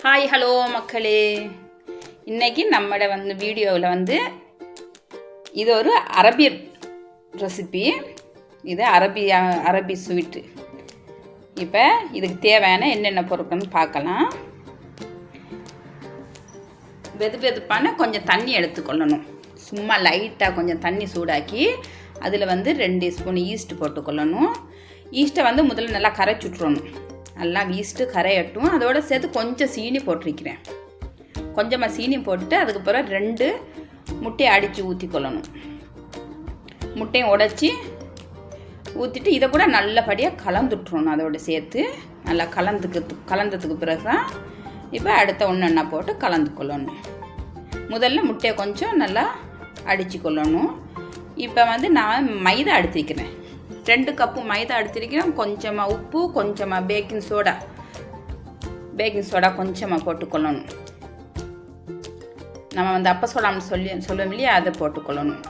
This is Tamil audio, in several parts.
ஹாய் ஹலோ மக்களே, இன்றைக்கி நம்மளோட வீடியோவில் இது ஒரு அரபி ரெசிபி. இது அரபி ஸ்வீட்டு. இப்போ இதுக்கு தேவையான என்னென்ன பொருட்கள்னு பார்க்கலாம். வெதுப்பான கொஞ்சம் தண்ணி எடுத்துக்கொள்ளணும். சும்மா லைட்டாக கொஞ்சம் தண்ணி சூடாக்கி அதில் 2 ஸ்பூன் ஈஸ்ட் போட்டுக்கொள்ளணும். ஈஸ்ட்டை முதல்ல நல்லா கரைச்சி விட்றணும். நல்லா ஈஸ்ட்டு கரையட்டும். அதோடு சேர்த்து கொஞ்சம் சீனி போட்டிருக்கிறேன். கொஞ்சமாக சீனி போட்டுட்டு அதுக்கு பிறகு 2 முட்டையை அடித்து ஊற்றிக்கொள்ளணும். முட்டையும் உடைச்சி ஊற்றிட்டு இதை கூட நல்லபடியாக கலந்துட்டுறணும். அதோடு சேர்த்து நல்லா கலந்ததுக்கு பிறகு தான் இப்போ அடுத்த ஒன்றா போட்டு கலந்து கொள்ளணும். முதல்ல முட்டையை கொஞ்சம் நல்லா அடித்து கொள்ளணும். இப்போ நான் மைதா எடுத்துக்கிறேன். 2 கப்பு மைதா எடுத்துருக்கிறேன். கொஞ்சமாக உப்பு, கொஞ்சமாக பேக்கிங் சோடா கொஞ்சமாக போட்டுக்கொள்ளணும். நம்ம அப்ப சோடான்னு சொல்லுவோம் இல்லையா, அதை போட்டுக்கொள்ளணும்.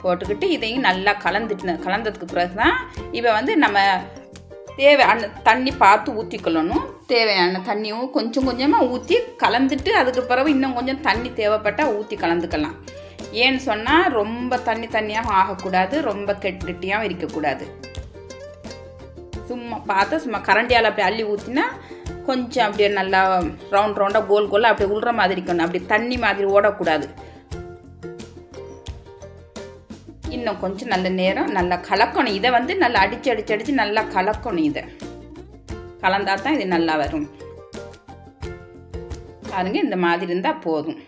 போட்டுக்கிட்டு இதையும் நல்லா கலந்ததுக்கு பிறகு தான் இப்போ நம்ம தேவையான தண்ணி பார்த்து ஊற்றிக்கொள்ளணும். தேவையான தண்ணியும் கொஞ்சமாக ஊற்றி கலந்துட்டு அதுக்கு பிறகு இன்னும் கொஞ்சம் தண்ணி தேவைப்பட்டால் ஊற்றி கலந்துக்கலாம். ஏன்னு சொன்னால் ரொம்ப தண்ணியாகவும் ஆகக்கூடாது, ரொம்ப கெட்டியாகவும் இருக்கக்கூடாது. சும்மா கரண்டியால் அப்படி அள்ளி ஊற்றினா கொஞ்சம் அப்படியே நல்லா ரவுண்டாக கோலாக அப்படி உள்ற மாதிரி இருக்கணும். அப்படி தண்ணி மாதிரி ஓடக்கூடாது. இன்னும் கொஞ்சம் நல்ல நேரம் நல்லா கலக்கணும். இதை நல்லா அடித்து நல்லா கலக்கணும். இதை கலந்தால் தான் இது நல்லா வரும். பாருங்க, இந்த மாதிரி இருந்தால் போதும்.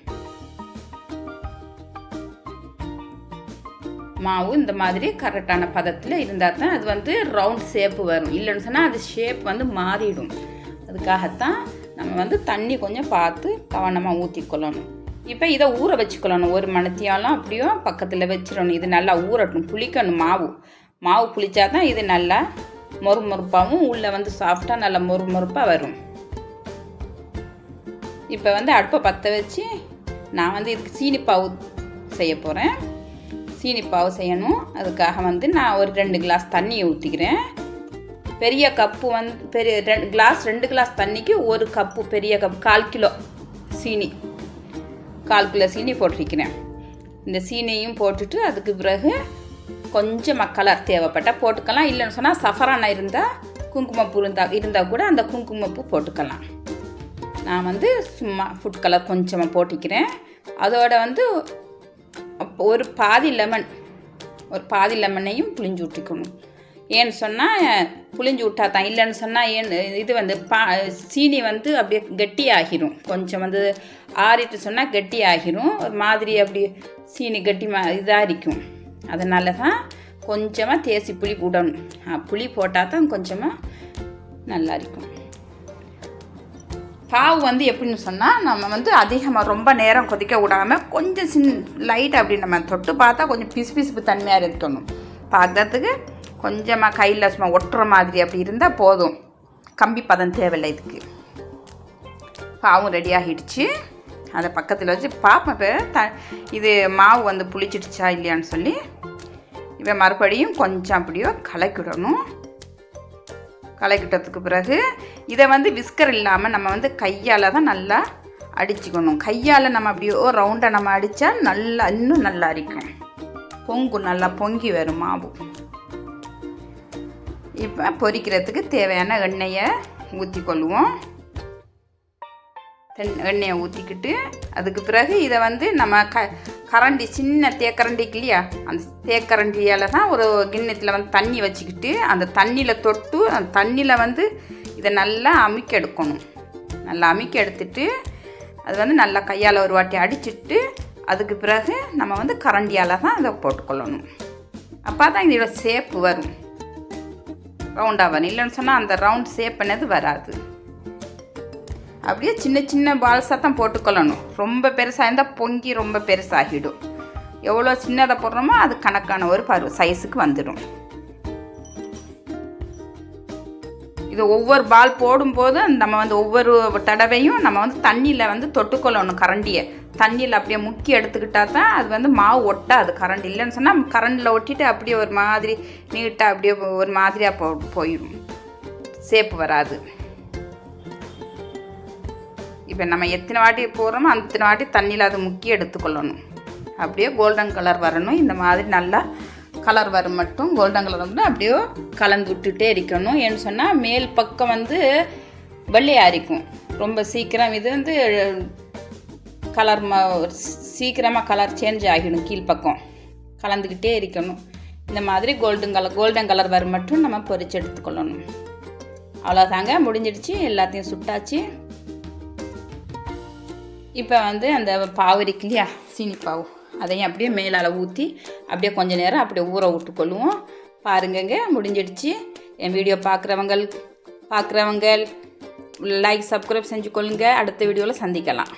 மாவு இந்த மாதிரி கரெக்டான பதத்தில் இருந்தால் தான் அது ரவுண்ட் ஷேப்பு வரும். இல்லைன்னு சொன்னால் அது ஷேப் மாறிடும். அதுக்காகத்தான் நம்ம தண்ணி கொஞ்சம் பார்த்து கவனமாக ஊற்றிக்கொள்ளணும். இப்போ இதை ஊற வச்சுக்கொள்ளணும். 1 மணித்தியாலும் அப்படியோ பக்கத்தில் வச்சிடணும். இது நல்லா ஊறட்டும், புளிக்கணும். மாவு புளிச்சா தான் இது நல்லா மொறுமொறுப்பாகவும் உள்ளே சாஃப்டாக நல்லா மொறுமொறுப்பாக வரும். இப்போ அடுப்பை பற்ற வச்சு நான் இதுக்கு சீனிப்பாவு செய்ய போகிறேன். சீனிப்பாவு செய்யணும். அதுக்காக நான் ஒரு 2 கிளாஸ் தண்ணியை ஊற்றிக்கிறேன். பெரிய கப்பு 2 கிளாஸ் தண்ணிக்கு 1 கப்பு பெரிய கப் 1/4 கிலோ சீனி, 1/4 கிலோ சீனி போட்டிருக்கிறேன். இந்த சீனியும் போட்டுட்டு அதுக்கு பிறகு கொஞ்சமாக கலர் தேவைப்பட்டால் போட்டுக்கலாம். இல்லைன்னு சொன்னால் சஃபரானா இருந்தால் குங்குமப்பூ இருந்தால் கூட அந்த குங்குமப்பூ போட்டுக்கலாம். நான் சும்மா ஃபுட் கலர் கொஞ்சமாக போட்டிக்கிறேன். அதோட ஒரு பாதி லெமனையும் புளிஞ்சு விட்டுக்கணும். ஏன்னு சொன்னால் புளிஞ்சு விட்டா தான். இல்லைன்னு சொன்னால் இது சீனி அப்படியே கெட்டி ஆகிரும். கொஞ்சம் ஆறிட்டு சொன்னால் கெட்டி ஆகிரும். ஒரு மாதிரி அப்படி சீனி கெட்டி இதாக இருக்கும். அதனால தான் கொஞ்சமாக தேசி புளி விடணும். புளி போட்டால் தான் கொஞ்சமாக நல்லா இருக்கும். பாவு எப்படின்னு சொன்னால் நம்ம அதிகமாக ரொம்ப நேரம் கொதிக்க விடாமல் கொஞ்சம் லைட் அப்படி நம்ம தொட்டு பார்த்தா கொஞ்சம் பிசுபிசுப்பு தன்மையாக இருக்கணும். பார்க்கறதுக்கு கொஞ்சமாக கையில் சும்மா ஒட்டுற மாதிரி அப்படி இருந்தால் போதும். கம்பி பதம் தேவையில்லை இதுக்கு. பாவும் ரெடி ஆகிடுச்சு. அதை பக்கத்தில் வச்சு பார்ப்பேன் இப்போ இது மாவு புளிச்சிடுச்சா இல்லையான்னு சொல்லி. இப்போ மறுபடியும் கொஞ்சம் அப்படியோ கலக்கிடணும். கலக்கிட்டதுக்கு பிறகு இதை விஸ்கர் இல்லாமல் நம்ம கையால் தான் நல்லா அடிச்சுக்கணும். கையால் நம்ம அப்படியோ ரவுண்டாக நம்ம அடித்தா நல்லா இன்னும் நல்லா இருக்கும். பொங்கும், நல்லா பொங்கி வரும் மாவு. இப்போ பொரிக்கிறதுக்கு தேவையான எண்ணெயை ஊற்றிக்கொள்வோம். எண்ணெயை ஊற்றிக்கிட்டு அதுக்கு பிறகு இதை நம்ம கரண்டி, சின்ன தேக்கரண்டிக்கு இல்லையா, அந்த தேக்கரண்டியால் தான் ஒரு கிண்ணத்தில் தண்ணி வச்சுக்கிட்டு அந்த தண்ணியில் தொட்டு அந்த தண்ணியில் இதை நல்லா அமுக்கி எடுக்கணும். நல்லா அமுக்கி எடுத்துட்டு அது நல்லா கையால் ஒரு வாட்டி அடிச்சுட்டு அதுக்கு பிறகு நம்ம கரண்டியால் தான் அதை போட்டுக்கொள்ளணும். அப்போ தான் இதோட ஷேப்பு வரும், ரவுண்டாக வரும். இல்லைன்னு சொன்னால் அந்த ரவுண்ட் ஷேப் பண்ணது வராது. அப்படியே சின்ன பால்ஸாக தான் போட்டுக்கொள்ளணும். ரொம்ப பெருசாக இருந்தால் பொங்கி ரொம்ப பெருசாகிடும். எவ்வளோ சின்னதாக போடுறோமோ அது கணக்கான ஒரு சைஸுக்கு வந்துடும். இது ஒவ்வொரு பால் போடும்போது நம்ம ஒவ்வொரு தடவையும் நம்ம தண்ணியில் தொட்டுக்கொள்ளணும். கரண்டியை தண்ணியில் அப்படியே முக்கி எடுத்துக்கிட்டால் தான் அது மாவு ஒட்டாது. கரண்டி இல்லைன்னு சொன்னால் கரண்டில் ஒட்டிட்டு அப்படியே ஒரு மாதிரி நீட்டாக அப்படியே ஒரு மாதிரியாக போயிடும். சேப்பு வராது. இப்போ நம்ம எத்தனை வாட்டி போடுறோமோ அத்தனை வாட்டி தண்ணியில் அது முக்கி எடுத்துக்கொள்ளணும். அப்படியே கோல்டன் கலர் வரணும். இந்த மாதிரி நல்லா கலர் வரும் மட்டும் கோல்டன் கலர் வந்து அப்படியே கலந்து விட்டுட்டே இருக்கணும். ஏன்னு சொன்னால் மேல் பக்கம் வந்து வெள்ளையாக இருக்கும். ரொம்ப சீக்கிரம் இது வந்து கலர் சீக்கிரமாக கலர் சேஞ்ச் ஆகிடும். கீழ்ப்பக்கம் கலந்துக்கிட்டே இருக்கணும். இந்த மாதிரி கோல்டன் கலர் வர மட்டும் நம்ம பொரிச்சு எடுத்துக்கொள்ளணும். அவ்வளோதாங்க, முடிஞ்சிடுச்சு. எல்லாத்தையும் சுட்டாச்சு. இப்போ வந்து அந்த பாவு இருக்கு இல்லையா, சீனி பாவு, அதையும் அப்படியே மேலால் ஊற்றி அப்படியே கொஞ்சம் நேரம் அப்படியே ஊற விட்டுக்கொள்ளுவோம். பாருங்கங்க, முடிஞ்சிடுச்சு. என் வீடியோ பார்க்குறவங்க லைக் சப்ஸ்கிரைப் செஞ்சு கொள்ளுங்க. அடுத்த வீடியோவில் சந்திக்கலாம்.